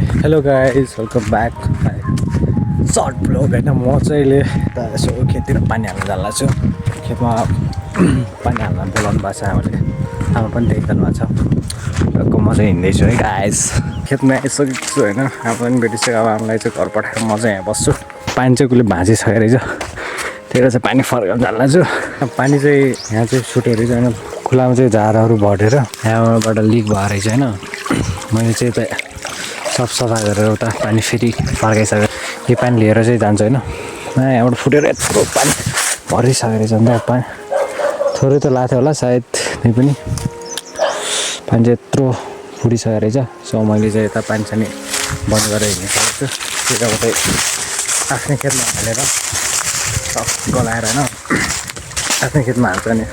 Hello guys, welcome back short blog होइन। म चाहिँ अहिले यसो खेततिर पानी हाल्न जान्ला छु। खेतमा पानी हाल्न बोलाउनु भएको छ आमाले। आमा पनि देखिरहनु भएको छ। म चाहिँ हिँड्दैछु है गाइस। खेतमा आइसकेको छु होइन। आमा पनि भेटिसक्यो। अब आमालाई चाहिँ घर पठाएर म चाहिँ यहाँ बस्छु। पानी चाहिँ कसले भाँचिसकेको रहेछ, त्यही चाहिँ पानी फर्काउन जान्ला छु। पानी चाहिँ यहाँ चाहिँ छुट्यो रहेछ होइन। खुलामा चाहिँ झारहरू भटेर यहाँबाट लिक भएर रहेछ होइन। मैले चाहिँ यता सब सफा गरेर उता पानी फेरि फर्काइसकेँ। यो पानी लिएर चाहिँ जान्छ होइन। यहाँबाट फुटेर यत्रो पानी भरिसकेको रहेछ नि त। पानी थोरै त लाथ्यो होला सायद, त्यही पनि पानी चाहिँ यत्रो फुटिसकेको रहेछ। सो मैले चाहिँ यता पानी सानी बन्द गरेर हिँडिसकेको छु। त्यताबाट आफ्नै खेतमा हालेर सब गलाएर होइन, आफ्नै खेतमा हाल्छ नि।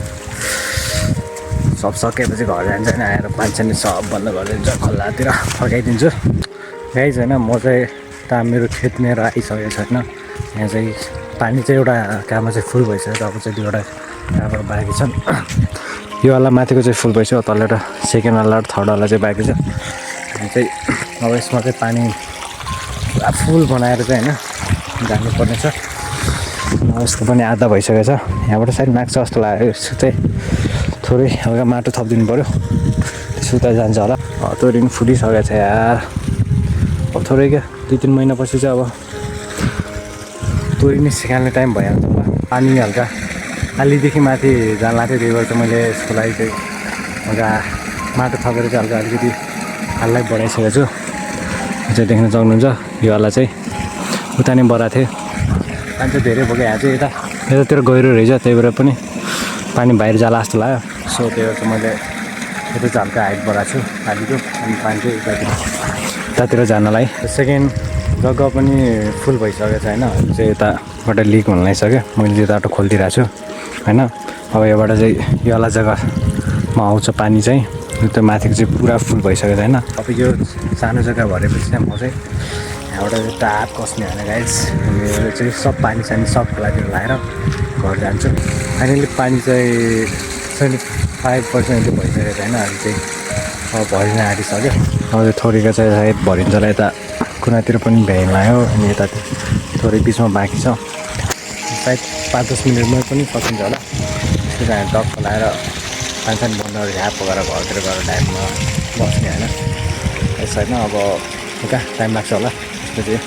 सब सकेपछि घर जान्छ होइन। आएर पानी सानी सब बन्द गरिदिन्छ, खोलातिर फर्काइदिन्छु गाइस होइन। म चाहिँ यता मेरो खेत मेरो आइसकेको छ होइन। यहाँ चाहिँ पानी चाहिँ एउटा काममा चाहिँ फुल भइसक्यो। अब चाहिँ दुईवटा कहाँबाट बाँकी छन्। यो वाला माथिको चाहिँ फुल भइसक्यो, तल एउटा सेकेन्ड वाला र थर्ड वाला चाहिँ बाँकी छ। अनि चाहिँ अब यसमा चाहिँ पानी पुरा फुल बनाएर चाहिँ होइन जानुपर्ने छ। यस्तो पनि आधा भइसकेको छ। यहाँबाट सायद माग्छ जस्तो लाग्यो। यसो चाहिँ थोरै हल्का माटो थपिदिनु पऱ्यो, त्यसो उता जान्छ होला। तोरी पनि फुटिसकेको छ यार। अब थोरै क्या 2-3 महिनापछि चाहिँ अब तोरी नै सिकाल्ने टाइम भइहाल्छ होला। पानी हल्का अलिदेखि माथि जान लाग्थ्यो, त्यही भएर चाहिँ मैले यसको लागि चाहिँ हल्का माटो थपेर चाहिँ हल्का अलिकति हाललाई बढाइसकेको छु। चाहिँ देख्न सक्नुहुन्छ यो वाला चाहिँ उता नै बढाएको थिएँ। पानी चाहिँ धेरै भयो। यहाँ चाहिँ यतातिर गहिरो रहेछ, त्यही भएर पनि पानी बाहिर जाला जस्तो लाग्यो। सो त्यही भएर चाहिँ मैले यता चाहिँ हल्का हाइट बढाएको छु आलिको। अनि पानी चाहिँ यतातिर जानलाई सेकेन्ड जग्गा पनि फुल भइसकेको छ होइन। चाहिँ यताबाट लिक हुन लागिसक्यो। मैले यताबाट खोलिदिरहेको छु होइन। अब योबाट चाहिँ यो वाला जग्गामा आउँछ पानी चाहिँ। त्यो माथिको चाहिँ पुरा फुल भइसकेको छ होइन। अब यो सानो जग्गा भरेपछि चाहिँ म चाहिँ यहाँबाट टाप कस्ने होइन गाइस। यो चाहिँ सब पानी सानी सब खोलातिर लगाएर घर जान्छु। फाइनली पानी चाहिँ 75% भइसकेको छ होइन। अहिले चाहिँ अब भरिन आँटिसक्यो। अब त्यो थोरैको चाहिँ सायद भरिन्छ होला। यता कुनातिर पनि भ्याइन लाग्यो। अनि यता थोरै बिचमा बाँकी छ, सायद 5-10 मिनटमा पनि सकिन्छ होला। त्यसको चाहिँ टक्क लगाएर पानी सानी बन्द गरेर ह्याप पकाएर घरतिर गएर टाइममा बस्ने होइन। यसो होइन। अब कहाँ टाइम लाग्छ होला त्यसपछि।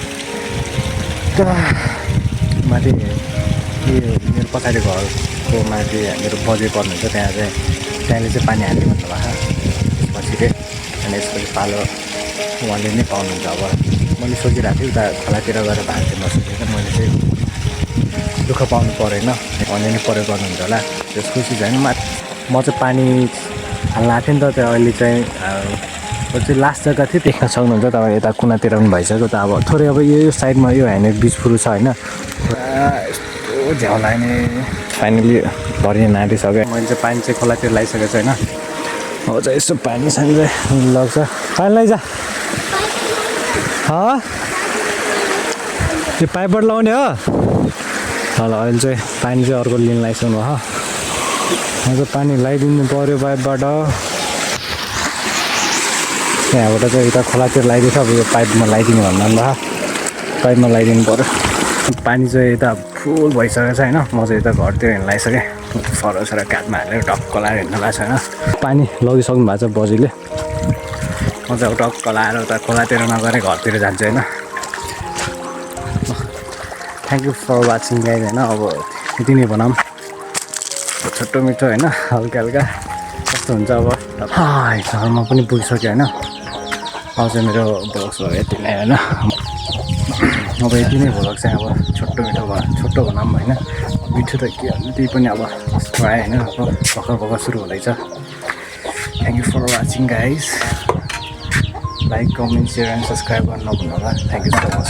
माथि मेरो पछाडि घरको माथि मेरो बजे पर्नुहुन्छ, त्यहाँले चाहिँ पानी हाल्ने भन्नुभएको पछि चाहिँ। अनि यसपछि पालो उहाँले नै पाउनुहुन्छ। अब मैले सोचिरहेको थिएँ उता खोलातिर गएर भाँच्नु नसकेर मैले चाहिँ दुःख पाउनु परेन, उहाँले नै प्रयोग गर्नुहुन्छ होला। त्यस खुसी छैन। म चाहिँ पानी हाल्न आएको थिएँ नि त। त्यो अहिले चाहिँ चाहिँ लास्ट जग्गा थियो, देख्न सक्नुहुन्छ तपाईँ। यता कुनातिर पनि भइसक्यो त। अब थोरै अब यो साइडमा यो होइन बिचफुरु छ होइन। यस्तो झ्याउ लाग्ने। फाइनली भरिन आँटिसक्यो। मैले चाहिँ पानी चाहिँ खोलातिर लगाइसकेको छु होइन। अब चाहिँ यसो पानी सानी चाहिँ लाग्छ। पानी लैजा यो पाइपबाट लगाउने हो। ल अहिले चाहिँ पानी चाहिँ अर्को लिन लगाइसक्नु हो। म चाहिँ पानी लगाइदिनु पऱ्यो पाइपबाट। यहाँबाट चाहिँ यता खोलातिर लगाइदिएछ। अब यो पाइपमा लगाइदिनु भन्दा पाइपमा लगाइदिनु पऱ्यो। पानी चाहिँ यता फुल भइसकेको छ होइन। म चाहिँ यता घरतिर हिँड्न लगाइसकेँ। फरसर काठमा हालेर टक्क लगाएर हिँड्न भएको छ होइन। पानी लगिसक्नु भएको छ बजीले। म चाहिँ अब टक्क लगाएर उता खोलातिर नगरेर घरतिर जान्छु होइन। Thank you for watching guys होइन। अब यति नै बनाऊँ, छोटो मिठो होइन, हल्का हल्का कस्तो हुन्छ। अब घरमा पनि पुगिसक्यो होइन। अब चाहिँ मेरो भ्लग्स भयो यति नै होइन। अब यति नै भ्लग चाहिँ अब छोटो मिठो भयो, छोटो भनौँ होइन। मिठो त के भन्नु, त्यही पनि अब कस्तो आयो होइन। अब भर्खर सुरु हुँदैछ। Thank you for watching guys. Like, comment, share and subscribe गर्न नभुल्नु होला। Thank you so much.